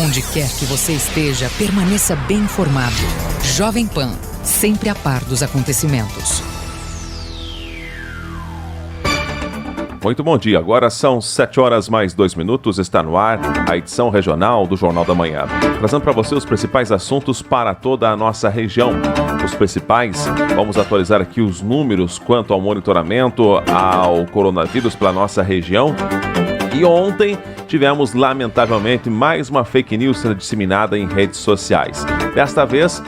Onde quer que você esteja, permaneça bem informado. Jovem Pan, sempre a par dos acontecimentos. Muito bom dia, agora são 7 horas mais 2 minutos, está no ar a edição regional do Jornal da Manhã. Trazendo para você os principais assuntos para toda a nossa região. Os principais, vamos atualizar aqui os números quanto ao monitoramento ao coronavírus pela nossa região. E ontem tivemos, lamentavelmente, mais uma fake news sendo disseminada em redes sociais. Desta vez,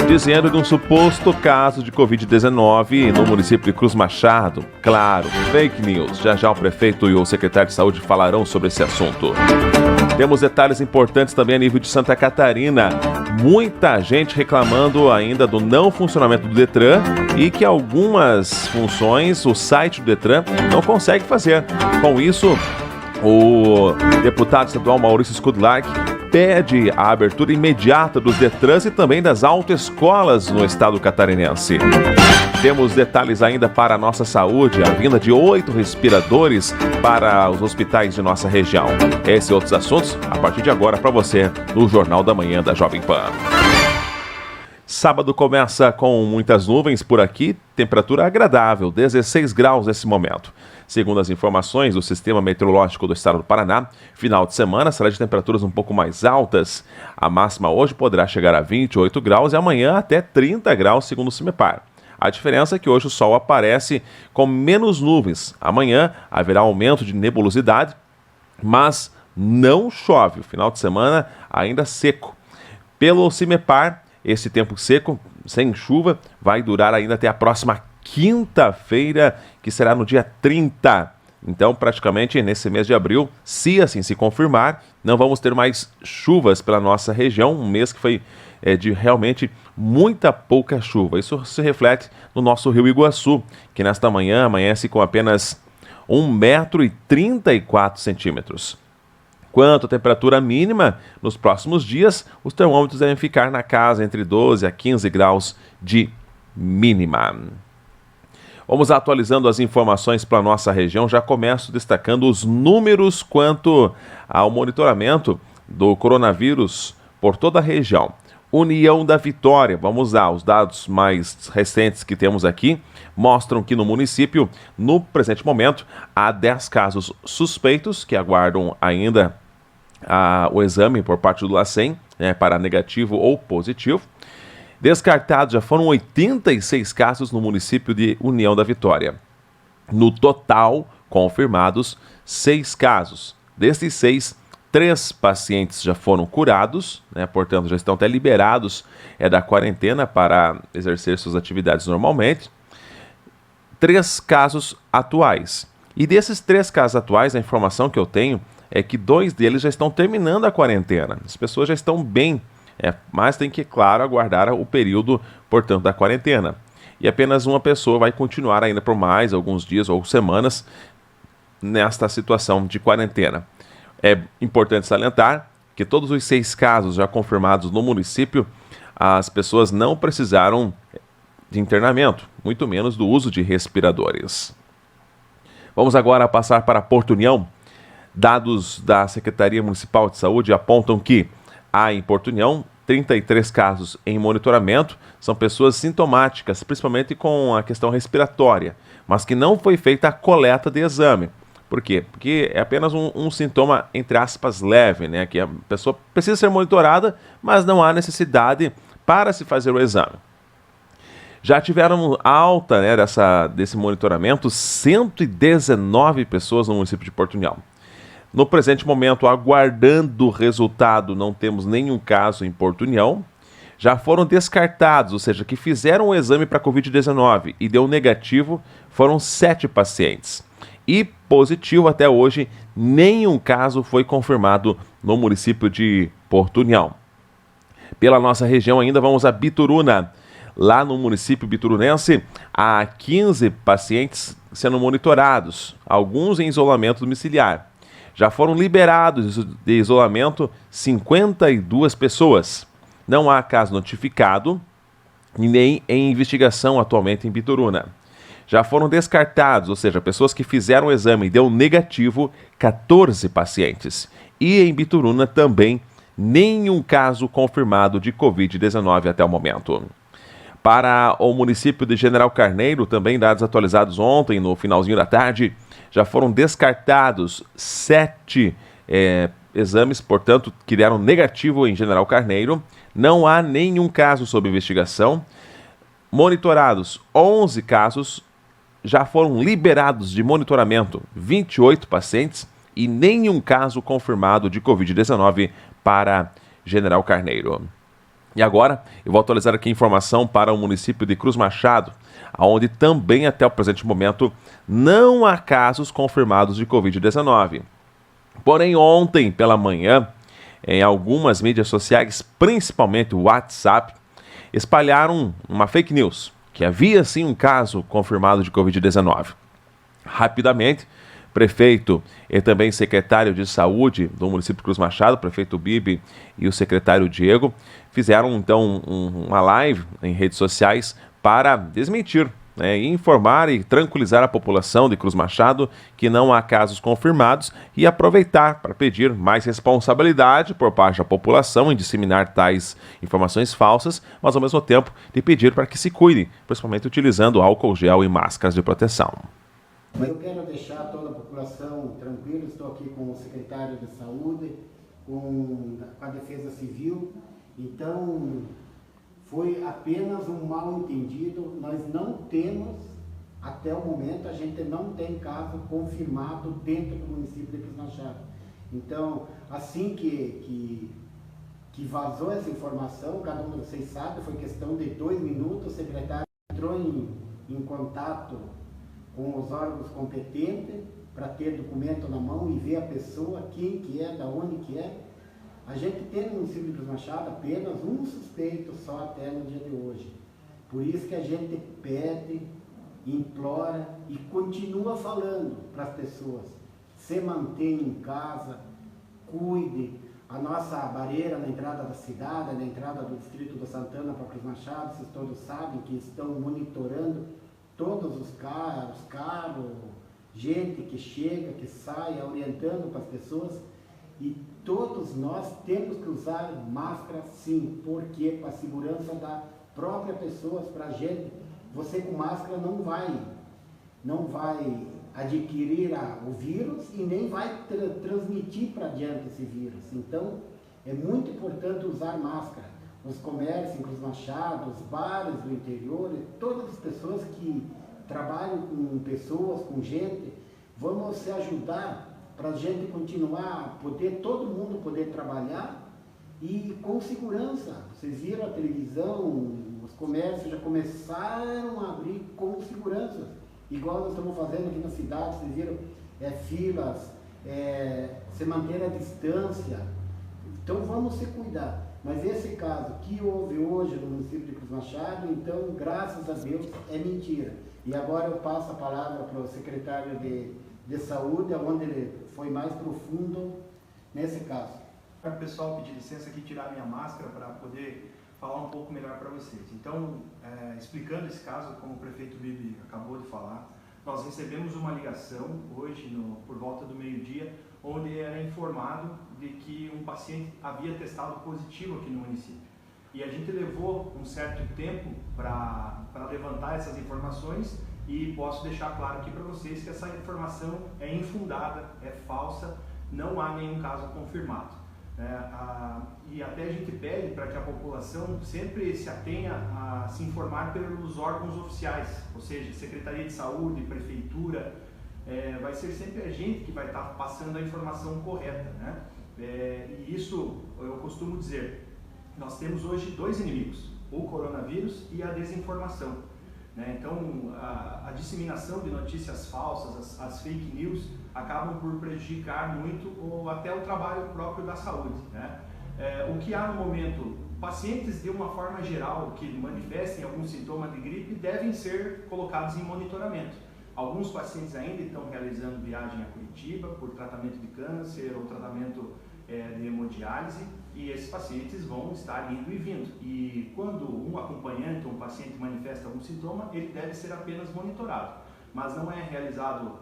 dizendo de um suposto caso de Covid-19 no município de Cruz Machado. Claro, fake news. Já o prefeito e o secretário de saúde falarão sobre esse assunto. Temos detalhes importantes também a nível de Santa Catarina. Muita gente reclamando ainda do não funcionamento do Detran e que algumas funções o site do Detran não consegue fazer. Com isso, o deputado estadual Maurício Skudlark pede a abertura imediata dos Detrans e também das autoescolas no estado catarinense. Temos detalhes ainda para a nossa saúde, a vinda de 8 respiradores para os hospitais de nossa região. Esses e outros assuntos, a partir de agora, para você no Jornal da Manhã da Jovem Pan. Sábado começa com muitas nuvens por aqui, temperatura agradável, 16 graus nesse momento. Segundo as informações do Sistema Meteorológico do Estado do Paraná, final de semana será de temperaturas um pouco mais altas. A máxima hoje poderá chegar a 28 graus e amanhã até 30 graus, segundo o CIMEPAR. A diferença é que hoje o sol aparece com menos nuvens. Amanhã haverá aumento de nebulosidade, mas não chove. O final de semana ainda seco. Pelo CIMEPAR, esse tempo seco, sem chuva, vai durar ainda até a próxima quinta-feira, que será no dia 30. Então, praticamente nesse mês de abril, se assim se confirmar, não vamos ter mais chuvas pela nossa região. Um mês que foi de realmente muita pouca chuva. Isso se reflete no nosso Rio Iguaçu, que nesta manhã amanhece com apenas 1,34 m. Quanto à temperatura mínima, nos próximos dias, os termômetros devem ficar na casa entre 12 a 15 graus de mínima. Vamos atualizando as informações para a nossa região. Já começo destacando os números quanto ao monitoramento do coronavírus por toda a região. União da Vitória, vamos lá, os dados mais recentes que temos aqui mostram que no município, no presente momento, há 10 casos suspeitos que aguardam ainda o exame por parte do LACEN, para negativo ou positivo. Descartados já foram 86 casos no município de União da Vitória. No total, confirmados 6 casos. Desses 6, 3 pacientes já foram curados, portanto já estão até liberados da quarentena para exercer suas atividades normalmente. 3 casos atuais. E desses 3 casos atuais, a informação que eu tenho é que 2 deles já estão terminando a quarentena. As pessoas já estão bem, mas tem que, claro, aguardar o período, portanto, da quarentena. E apenas uma pessoa vai continuar ainda por mais alguns dias ou semanas nesta situação de quarentena. É importante salientar que todos os 6 casos já confirmados no município, as pessoas não precisaram de internamento, muito menos do uso de respiradores. Vamos agora passar para Porto União. Dados da Secretaria Municipal de Saúde apontam que há em Porto União 33 casos em monitoramento, são pessoas sintomáticas, principalmente com a questão respiratória, mas que não foi feita a coleta de exame. Por quê? Porque é apenas um sintoma, entre aspas, leve, que a pessoa precisa ser monitorada, mas não há necessidade para se fazer o exame. Já tiveram alta desse monitoramento 119 pessoas no município de Porto União. No presente momento, aguardando o resultado, não temos nenhum caso em Porto União. Já foram descartados, ou seja, que fizeram o exame para Covid-19 e deu negativo, foram 7 pacientes. E positivo até hoje, nenhum caso foi confirmado no município de Porto União. Pela nossa região ainda vamos a Bituruna. Lá no município biturunense, há 15 pacientes sendo monitorados, alguns em isolamento domiciliar. Já foram liberados de isolamento 52 pessoas. Não há caso notificado e nem em investigação atualmente em Bituruna. Já foram descartados, ou seja, pessoas que fizeram o exame e deu negativo, 14 pacientes. E em Bituruna também nenhum caso confirmado de Covid-19 até o momento. Para o município de General Carneiro, também dados atualizados ontem, no finalzinho da tarde, já foram descartados 7 exames, portanto, que deram negativo em General Carneiro. Não há nenhum caso sob investigação. Monitorados 11 casos, já foram liberados de monitoramento 28 pacientes e nenhum caso confirmado de Covid-19 para General Carneiro. E agora, eu vou atualizar aqui a informação para o município de Cruz Machado, onde também até o presente momento não há casos confirmados de Covid-19. Porém, ontem pela manhã, em algumas mídias sociais, principalmente o WhatsApp, espalharam uma fake news, que havia sim um caso confirmado de Covid-19. Rapidamente, prefeito e também secretário de saúde do município de Cruz Machado, o prefeito Bibi e o secretário Diego, fizeram então uma live em redes sociais para desmentir, e informar e tranquilizar a população de Cruz Machado que não há casos confirmados e aproveitar para pedir mais responsabilidade por parte da população em disseminar tais informações falsas, mas ao mesmo tempo de pedir para que se cuidem, principalmente utilizando álcool gel e máscaras de proteção. Mas eu quero deixar toda a população tranquila, estou aqui com o secretário de saúde, com a defesa civil, então foi apenas um mal entendido, nós não temos, até o momento, a gente não tem caso confirmado dentro do município de Cruz Machado. Então, assim que vazou essa informação, cada um de vocês sabe, foi questão de 2 minutos, o secretário entrou em contato com os órgãos competentes para ter documento na mão e ver a pessoa, quem que é, da onde que é. A gente tem no município de Cruz Machado apenas um suspeito só até no dia de hoje. Por isso que a gente pede, implora e continua falando para as pessoas. Se mantenha em casa, cuide. A nossa barreira na entrada da cidade, na entrada do distrito de Santana para Cruz Machado, vocês todos sabem que estão monitorando todos os carros, gente que chega, que sai, orientando para as pessoas. E todos nós temos que usar máscara sim, porque para a segurança da própria pessoa, para a gente, você com máscara não vai adquirir o vírus e nem vai transmitir para adiante esse vírus. Então, é muito importante usar máscara. Os comércios em Cruz Machado, os bares do interior, todas as pessoas que trabalham com pessoas, com gente, vamos se ajudar para a gente continuar, todo mundo poder trabalhar e com segurança. Vocês viram a televisão, os comércios já começaram a abrir com segurança, igual nós estamos fazendo aqui na cidade, vocês viram, filas, se manter a distância. Então vamos se cuidar. Mas esse caso que houve hoje no município de Cruz Machado, então, graças a Deus, é mentira. E agora eu passo a palavra para o secretário de saúde, onde ele foi mais profundo nesse caso. Pessoal, pedir licença aqui, tirar minha máscara para poder falar um pouco melhor para vocês. Então, explicando esse caso, como o prefeito Bibi acabou de falar, nós recebemos uma ligação hoje, por volta do meio-dia, onde era informado de que um paciente havia testado positivo aqui no município. E a gente levou um certo tempo para levantar essas informações e posso deixar claro aqui para vocês que essa informação é infundada, é falsa, não há nenhum caso confirmado. E até a gente pede para que a população sempre se atenha a se informar pelos órgãos oficiais, ou seja, Secretaria de Saúde, Prefeitura, vai ser sempre a gente que vai estar passando a informação correta, né? E isso eu costumo dizer, nós temos hoje 2 inimigos, o coronavírus e a desinformação, né? Então a disseminação de notícias falsas, as fake news, acabam por prejudicar muito até o trabalho próprio da saúde, né? O que há no momento, pacientes de uma forma geral que manifestem algum sintoma de gripe devem ser colocados em monitoramento. Alguns pacientes ainda estão realizando viagem a Curitiba por tratamento de câncer ou tratamento de hemodiálise, e esses pacientes vão estar indo e vindo. E quando um acompanhante ou um paciente manifesta algum sintoma, ele deve ser apenas monitorado, mas não é realizado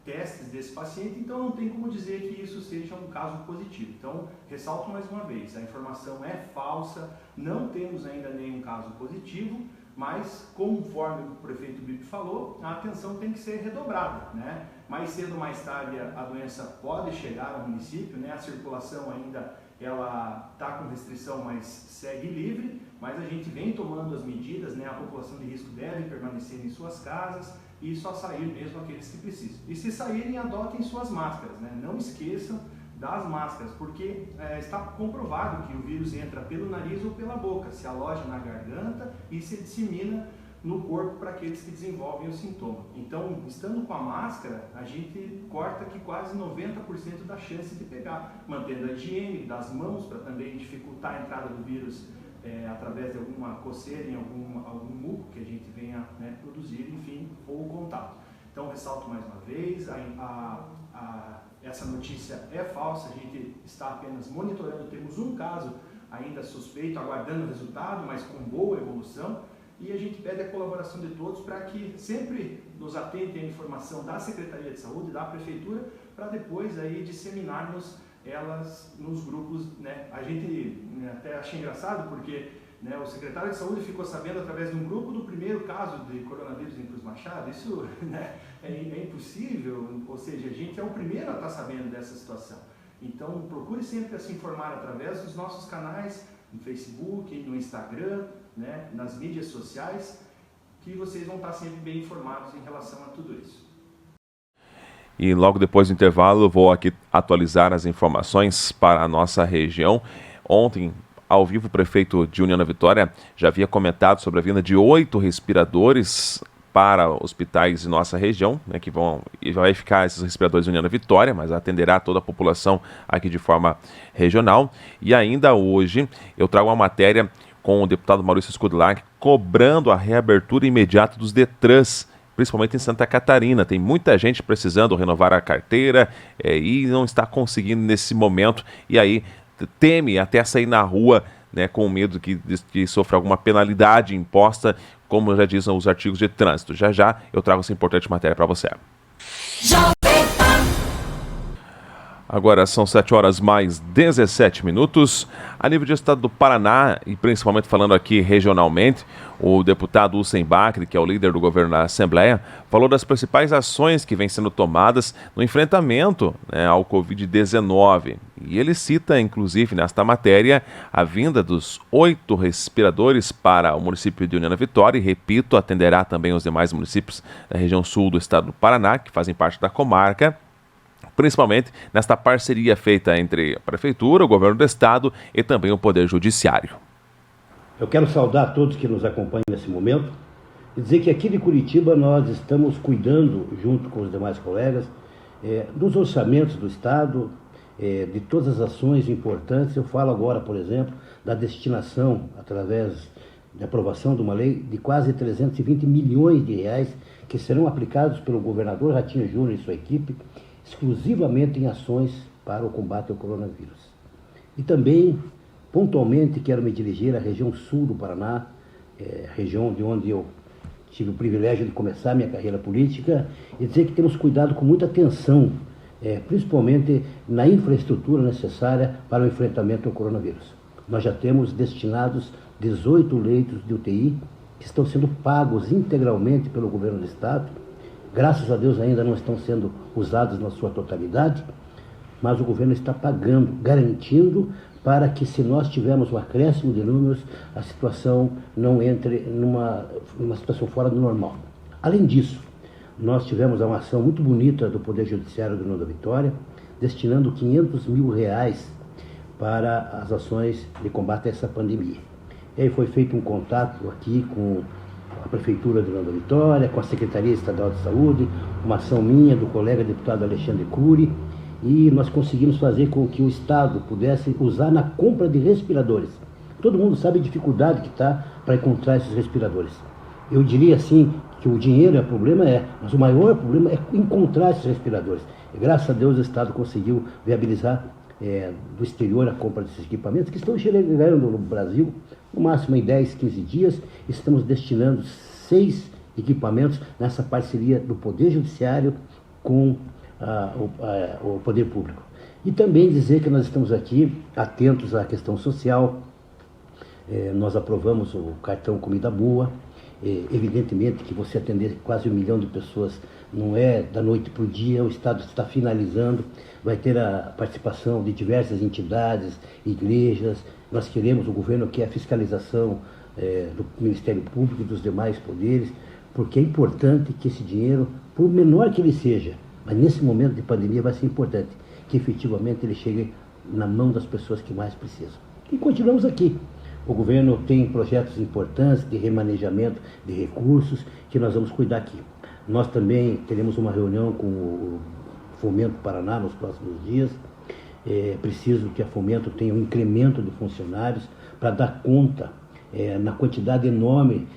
testes desse paciente, então não tem como dizer que isso seja um caso positivo. Então, ressalto mais uma vez, a informação é falsa, não temos ainda nenhum caso positivo, mas conforme o prefeito Bibi falou, a atenção tem que ser redobrada, né? Mais cedo ou mais tarde a doença pode chegar ao município, né? A circulação ainda ela está com restrição, mas segue livre, mas a gente vem tomando as medidas, né? A população de risco deve permanecer em suas casas e só sair mesmo aqueles que precisam. E se saírem, adotem suas máscaras, né? Não esqueçam das máscaras, porque está comprovado que o vírus entra pelo nariz ou pela boca, se aloja na garganta e se dissemina no corpo para aqueles que desenvolvem o sintoma. Então, estando com a máscara, a gente corta aqui quase 90% da chance de pegar, mantendo a higiene das mãos para também dificultar a entrada do vírus através de alguma coceira em algum muco que a gente venha, né, produzir, enfim, ou o contato. Então, ressalto mais uma vez, essa notícia é falsa, a gente está apenas monitorando, temos um caso ainda suspeito, aguardando o resultado, mas com boa evolução, e a gente pede a colaboração de todos para que sempre nos atentem à informação da Secretaria de Saúde, da Prefeitura, para depois aí disseminarmos elas nos grupos, né? A gente até acha engraçado porque, né, o secretário de Saúde ficou sabendo através de um grupo do primeiro caso de coronavírus em Cruz Machado. Isso, né, é impossível, ou seja, a gente é o primeiro a estar sabendo dessa situação. Então, procure sempre se informar através dos nossos canais, no Facebook, no Instagram, né, nas mídias sociais, que vocês vão estar sempre bem informados em relação a tudo isso. E logo depois do intervalo eu vou aqui atualizar as informações para a nossa região. Ontem, ao vivo, o prefeito de União da Vitória já havia comentado sobre a vinda de 8 respiradores para hospitais de nossa região, né, que vai ficar esses respiradores em União da Vitória, mas atenderá toda a população aqui de forma regional. E ainda hoje eu trago uma matéria com o deputado Maurício Scudlac cobrando a reabertura imediata dos Detrans, principalmente em Santa Catarina. Tem muita gente precisando renovar a carteira e não está conseguindo nesse momento, e aí teme até sair na rua, né, com medo que sofra alguma penalidade imposta, como já dizem os artigos de trânsito. Já já eu trago essa importante matéria para você. Agora são 7h mais 17. A nível de estado do Paraná, e principalmente falando aqui regionalmente, o deputado Hussein Bacri, que é o líder do governo da Assembleia, falou das principais ações que vêm sendo tomadas no enfrentamento, né, ao Covid-19. E ele cita, inclusive, nesta matéria, a vinda dos 8 respiradores para o município de União da Vitória, e, repito, atenderá também os demais municípios da região sul do estado do Paraná, que fazem parte da comarca, principalmente nesta parceria feita entre a Prefeitura, o Governo do Estado e também o Poder Judiciário. Eu quero saudar todos que nos acompanham nesse momento e dizer que aqui de Curitiba nós estamos cuidando, junto com os demais colegas, dos orçamentos do Estado, de todas as ações importantes. Eu falo agora, por exemplo, da destinação, através da aprovação de uma lei, de quase 320 milhões de reais que serão aplicados pelo governador Ratinho Júnior e sua equipe, exclusivamente em ações para o combate ao coronavírus. E também, pontualmente, quero me dirigir à região sul do Paraná, região de onde eu tive o privilégio de começar minha carreira política, e dizer que temos cuidado com muita atenção, principalmente na infraestrutura necessária para o enfrentamento ao coronavírus. Nós já temos destinados 18 leitos de UTI que estão sendo pagos integralmente pelo governo do Estado. Graças a Deus ainda não estão sendo usados na sua totalidade, mas o governo está pagando, garantindo para que, se nós tivermos um acréscimo de números, a situação não entre numa situação fora do normal. Além disso, nós tivemos uma ação muito bonita do Poder Judiciário do União da Vitória, destinando 500 mil reais para as ações de combate a essa pandemia. E aí foi feito um contato aqui com a Prefeitura de União da Vitória, com a Secretaria Estadual de Saúde, uma ação minha, do colega deputado Alexandre Cury, e nós conseguimos fazer com que o Estado pudesse usar na compra de respiradores. Todo mundo sabe a dificuldade que está para encontrar esses respiradores. Eu diria assim que o dinheiro mas o maior problema é encontrar esses respiradores. E, graças a Deus, o Estado conseguiu viabilizar do exterior a compra desses equipamentos, que estão chegando no Brasil, no máximo em 10, 15 dias. Estamos destinando 6 equipamentos nessa parceria do Poder Judiciário com o poder público. E também dizer que nós estamos aqui atentos à questão social. Nós aprovamos o cartão Comida Boa. Evidentemente que você atender quase 1 milhão de pessoas não é da noite para o dia, o Estado está finalizando, vai ter a participação de diversas entidades, igrejas. Nós queremos, o governo quer a fiscalização do Ministério Público e dos demais poderes, porque é importante que esse dinheiro, por menor que ele seja, mas nesse momento de pandemia vai ser importante que efetivamente ele chegue na mão das pessoas que mais precisam. E continuamos aqui. O governo tem projetos importantes de remanejamento de recursos que nós vamos cuidar aqui. Nós também teremos uma reunião com o Fomento Paraná nos próximos dias. É preciso que a Fomento tenha um incremento de funcionários para dar conta na quantidade enorme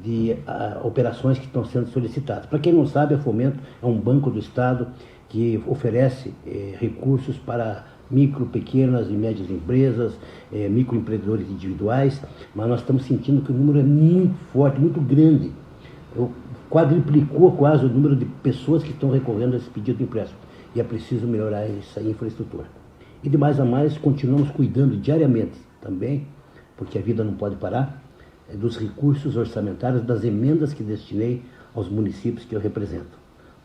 de operações que estão sendo solicitadas. Para quem não sabe, a Fomento é um banco do Estado que oferece recursos para micro, pequenas e médias empresas, microempreendedores individuais, mas nós estamos sentindo que o número é muito forte, muito grande. Quadriplicou quase o número de pessoas que estão recorrendo a esse pedido de empréstimo. E é preciso melhorar essa infraestrutura. E de mais a mais, continuamos cuidando diariamente também, porque a vida não pode parar, dos recursos orçamentários, das emendas que destinei aos municípios que eu represento.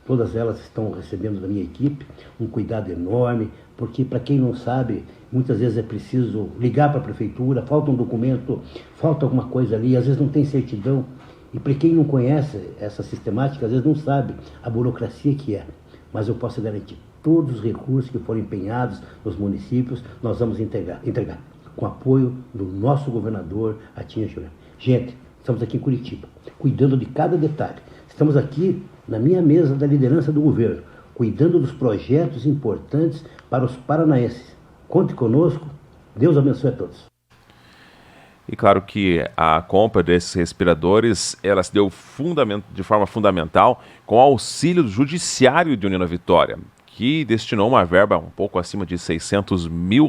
Todas elas estão recebendo da minha equipe um cuidado enorme, porque, para quem não sabe, muitas vezes é preciso ligar para a prefeitura, falta um documento, falta alguma coisa ali, às vezes não tem certidão. E para quem não conhece essa sistemática, às vezes não sabe a burocracia que é. Mas eu posso garantir, todos os recursos que forem empenhados nos municípios, nós vamos entregar com apoio do nosso governador, Atinha Júnior. Gente, estamos aqui em Curitiba, cuidando de cada detalhe. Estamos aqui na minha mesa da liderança do governo, cuidando dos projetos importantes para os paranaenses. Conte conosco, Deus abençoe a todos. E claro que a compra desses respiradores, ela se deu de forma fundamental com o auxílio do Judiciário de União da Vitória, que destinou uma verba um pouco acima de R$600 mil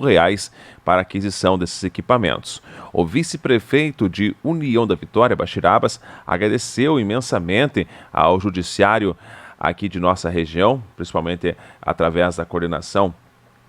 para a aquisição desses equipamentos. O vice-prefeito de União da Vitória, Bashir Abbas, agradeceu imensamente ao Judiciário aqui de nossa região, principalmente através da coordenação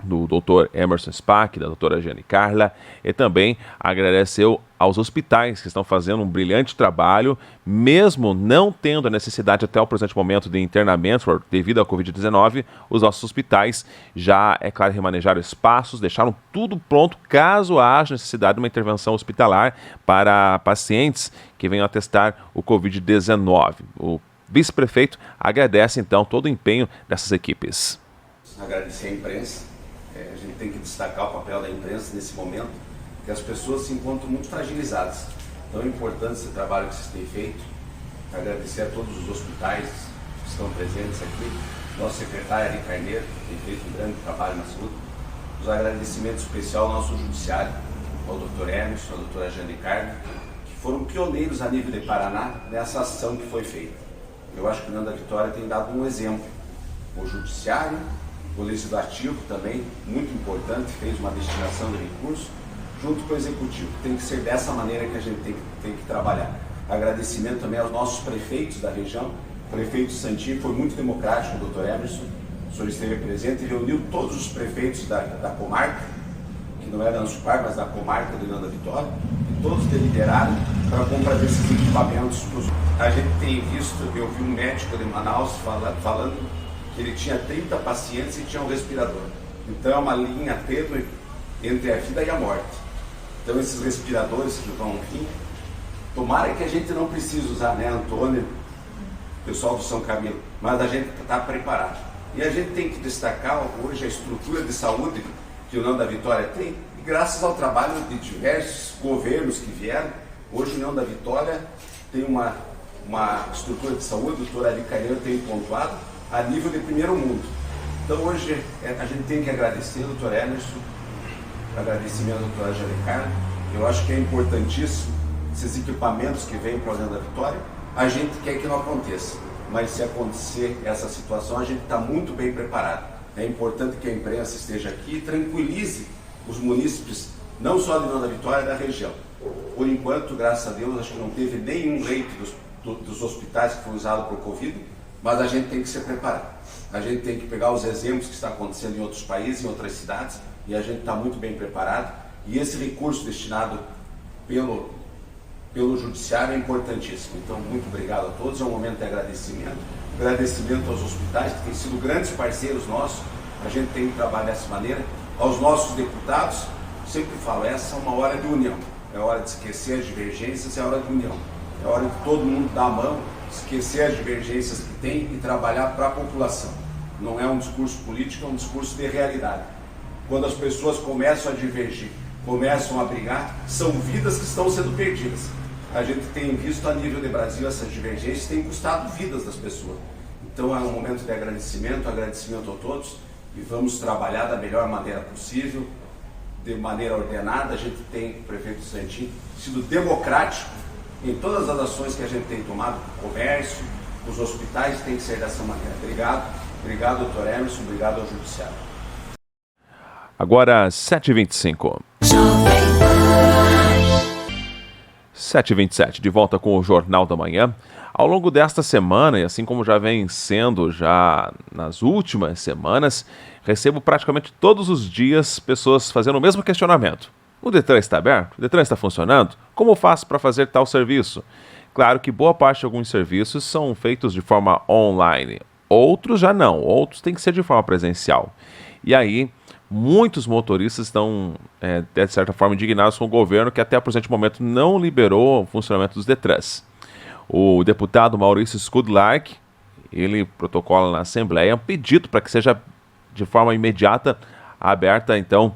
do Dr. Emerson Spack, da doutora Jane Carla, e também agradeceu aos hospitais que estão fazendo um brilhante trabalho, mesmo não tendo a necessidade até o presente momento de internamento devido à Covid-19, os nossos hospitais já, é claro, remanejaram espaços, deixaram tudo pronto caso haja necessidade de uma intervenção hospitalar para pacientes que venham a testar o Covid-19. O vice-prefeito agradece, então, todo o empenho dessas equipes. Agradecer à imprensa. A gente tem que destacar o papel da imprensa nesse momento, que as pessoas se encontram muito fragilizadas. Então é importante esse trabalho que vocês têm feito. Agradecer a todos os hospitais que estão presentes aqui, nosso secretário Ari Carneiro, que tem feito um grande trabalho na saúde. Os agradecimentos especiais ao nosso judiciário, ao Dr. Emerson, à doutora Jane Carla, que foram pioneiros a nível de Paraná nessa ação que foi feita. Eu acho que o União da Vitória tem dado um exemplo. O judiciário, o legislativo também, muito importante, fez uma destinação de recursos, junto com o executivo. Tem que ser dessa maneira que a gente tem que trabalhar. Agradecimento também aos nossos prefeitos da região. O prefeito Santinho foi muito democrático, o doutor Emerson. O senhor esteve presente e reuniu todos os prefeitos da comarca, que não é da Anspar, mas da comarca do União da Vitória, e todos deliberaram para a compra desses equipamentos. A gente tem visto, eu vi um médico de Manaus falando que ele tinha 30 pacientes e tinha um respirador. Então é uma linha tênue entre a vida e a morte. Então esses respiradores que vão vir, tomara que a gente não precise usar, né, Antônio, pessoal do São Camilo, mas a gente está preparado. E a gente tem que destacar hoje a estrutura de saúde que o União da Vitória tem, e graças ao trabalho de diversos governos que vieram, hoje o União da Vitória tem uma estrutura de saúde, o doutor Ari Carneiro tem pontuado, a nível de primeiro mundo. Então hoje a gente tem que agradecer ao Dr. Emerson, agradecimento à doutora Jane Carla. Eu acho que é importantíssimo esses equipamentos que vêm para a União da Vitória. A gente quer que não aconteça, mas se acontecer essa situação, a gente está muito bem preparado. É importante que a imprensa esteja aqui e tranquilize os munícipes, não só de União da Vitória, da região. Por enquanto, graças a Deus, acho que não teve nenhum leito dos hospitais que foi usado por Covid, mas a gente tem que se preparar. A gente tem que pegar os exemplos que está acontecendo em outros países, em outras cidades, e a gente está muito bem preparado. E esse recurso destinado pelo Judiciário é importantíssimo. Então, muito obrigado a todos. É um momento de agradecimento. Agradecimento aos hospitais, que têm sido grandes parceiros nossos. A gente tem que trabalhar dessa maneira. Aos nossos deputados, sempre falo, essa é uma hora de união. É hora de esquecer as divergências, é hora de união. É hora de todo mundo dar a mão, esquecer as divergências que tem e trabalhar para a população. Não é um discurso político, é um discurso de realidade. Quando as pessoas começam a divergir, começam a brigar, são vidas que estão sendo perdidas. A gente tem visto a nível de Brasil essas divergências têm custado vidas das pessoas. Então é um momento de agradecimento a todos, e vamos trabalhar da melhor maneira possível, de maneira ordenada. A gente tem, o prefeito Santin, sido democrático em todas as ações que a gente tem tomado, o comércio, os hospitais, tem que ser dessa maneira. Obrigado, doutor Emerson, obrigado ao Judiciário. Agora, 7h25. 7h27, de volta com o Jornal da Manhã. Ao longo desta semana, e assim como já vem sendo já nas últimas semanas, recebo praticamente todos os dias pessoas fazendo o mesmo questionamento. O Detran está aberto? O Detran está funcionando? Como faço para fazer tal serviço? Claro que boa parte de alguns serviços são feitos de forma online. Outros já não. Outros têm que ser de forma presencial. E aí, muitos motoristas estão, de certa forma, indignados com o governo, que até o presente momento não liberou o funcionamento dos Detrans. O deputado Maurício Skudlark, ele protocola na Assembleia um pedido para que seja de forma imediata aberta, então,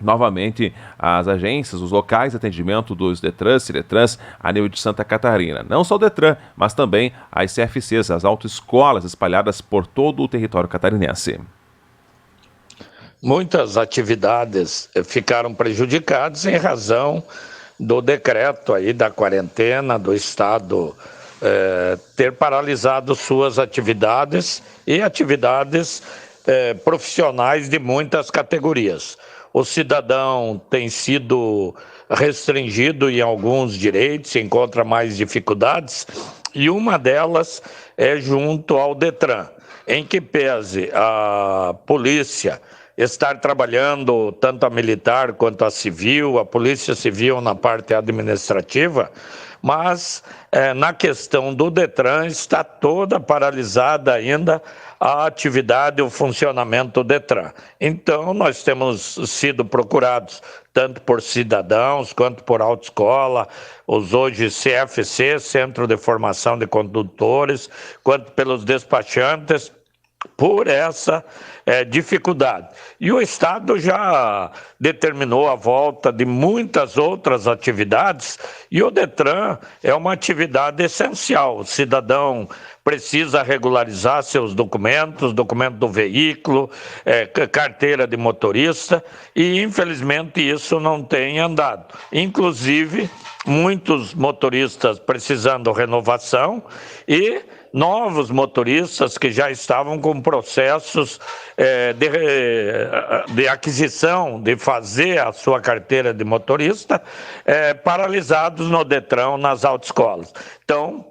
novamente as agências, os locais de atendimento dos Detrans, Ciretrans, a nível de Santa Catarina. Não só o Detran, mas também as CFCs, as autoescolas espalhadas por todo o território catarinense. Muitas atividades ficaram prejudicadas em razão do decreto aí da quarentena, do Estado ter paralisado suas atividades e atividades profissionais de muitas categorias. O cidadão tem sido restringido em alguns direitos, encontra mais dificuldades, e uma delas é junto ao Detran, em que pese a polícia estar trabalhando, tanto a militar quanto a civil, a polícia civil na parte administrativa, mas na questão do Detran está toda paralisada ainda a atividade e o funcionamento do Detran. Então, nós temos sido procurados tanto por cidadãos quanto por autoescola, os hoje CFC, Centro de Formação de Condutores, quanto pelos despachantes, por essa dificuldade. E o Estado já determinou a volta de muitas outras atividades, e o Detran é uma atividade essencial. O cidadão precisa regularizar seus documentos, documento do veículo, carteira de motorista, e infelizmente isso não tem andado. Inclusive, muitos motoristas precisando de renovação e novos motoristas que já estavam com processos de aquisição, de fazer a sua carteira de motorista, paralisados no Detran, nas autoescolas. Então,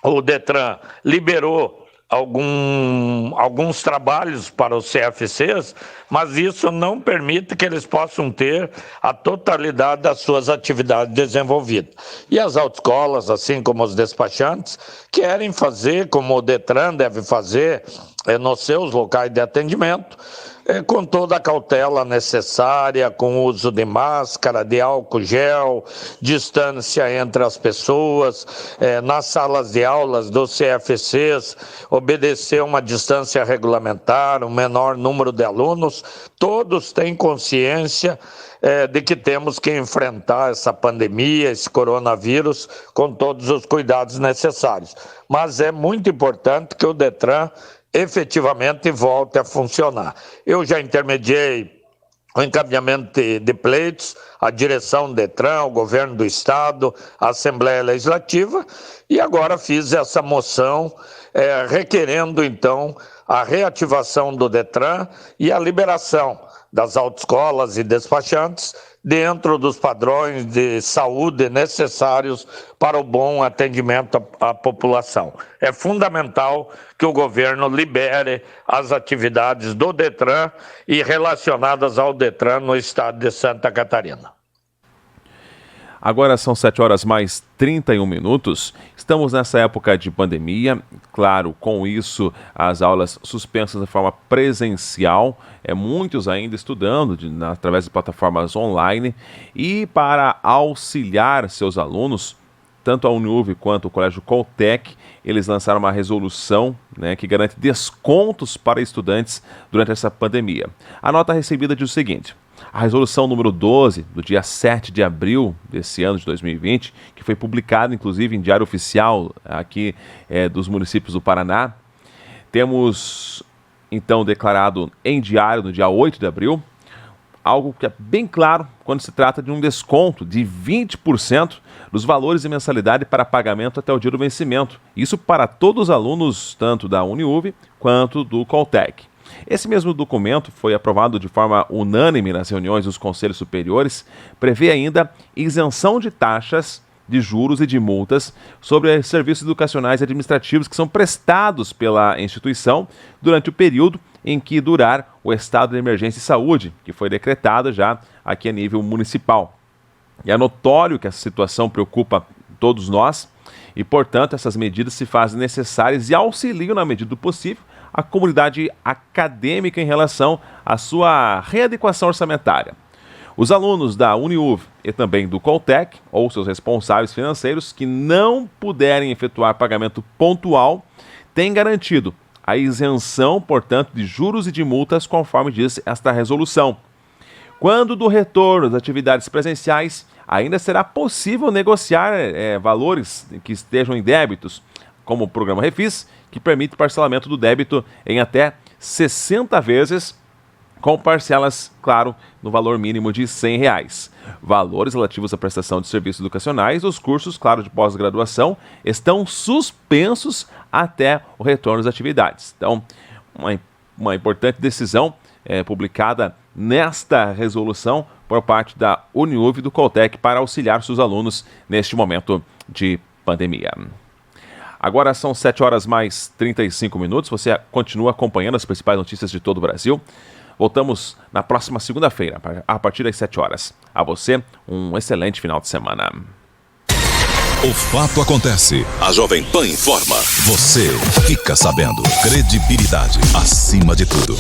o Detran liberou alguns trabalhos para os CFCs, mas isso não permite que eles possam ter a totalidade das suas atividades desenvolvidas. E as autoescolas, assim como os despachantes, querem fazer, como o Detran deve fazer nos seus locais de atendimento, com toda a cautela necessária, com uso de máscara, de álcool gel, distância entre as pessoas, nas salas de aulas dos CFCs, obedecer uma distância regulamentar, um menor número de alunos. Todos têm consciência de que temos que enfrentar essa pandemia, esse coronavírus, com todos os cuidados necessários. Mas é muito importante que o Detran efetivamente volte a funcionar. Eu já intermediei o encaminhamento de pleitos, a direção do Detran, o governo do Estado, a Assembleia Legislativa, e agora fiz essa moção requerendo, então, a reativação do Detran e a liberação das autoescolas e despachantes, dentro dos padrões de saúde necessários para o bom atendimento à população. É fundamental que o governo libere as atividades do Detran e relacionadas ao Detran no estado de Santa Catarina. Agora são 7h mais 31. Estamos nessa época de pandemia. Claro, com isso, as aulas suspensas de forma presencial. Muitos ainda estudando através de plataformas online. E para auxiliar seus alunos, tanto a Uniuv quanto o Colégio Coltec, eles lançaram uma resolução, que garante descontos para estudantes durante essa pandemia. A nota recebida diz o seguinte: a resolução número 12, do dia 7 de abril desse ano de 2020, que foi publicada, inclusive, em Diário Oficial aqui dos municípios do Paraná. Temos, então, declarado em diário, no dia 8 de abril, algo que é bem claro quando se trata de um desconto de 20% dos valores de mensalidade para pagamento até o dia do vencimento. Isso para todos os alunos, tanto da Uniuv quanto do Coltec. Esse mesmo documento foi aprovado de forma unânime nas reuniões dos conselhos superiores, prevê ainda isenção de taxas, de juros e de multas sobre serviços educacionais e administrativos que são prestados pela instituição durante o período em que durar o estado de emergência em saúde, que foi decretado já aqui a nível municipal. E é notório que essa situação preocupa todos nós e, portanto, essas medidas se fazem necessárias e auxiliam, na medida do possível, a comunidade acadêmica em relação à sua readequação orçamentária. Os alunos da Uniuv e também do Coltec, ou seus responsáveis financeiros, que não puderem efetuar pagamento pontual, têm garantido a isenção, portanto, de juros e de multas, conforme diz esta resolução. Quando do retorno das atividades presenciais, ainda será possível negociar valores que estejam em débitos, como o programa Refis, que permite parcelamento do débito em até 60 vezes, com parcelas, claro, no valor mínimo de R$100. Valores relativos à prestação de serviços educacionais dos cursos, claro, de pós-graduação, estão suspensos até o retorno das atividades. Então, uma importante decisão publicada nesta resolução por parte da Uniuv e do Coltec para auxiliar seus alunos neste momento de pandemia. Agora são 7h mais 35. Você continua acompanhando as principais notícias de todo o Brasil. Voltamos na próxima segunda-feira, a partir das 7h. A você, um excelente final de semana. O fato acontece. A Jovem Pan informa. Você fica sabendo. Credibilidade acima de tudo.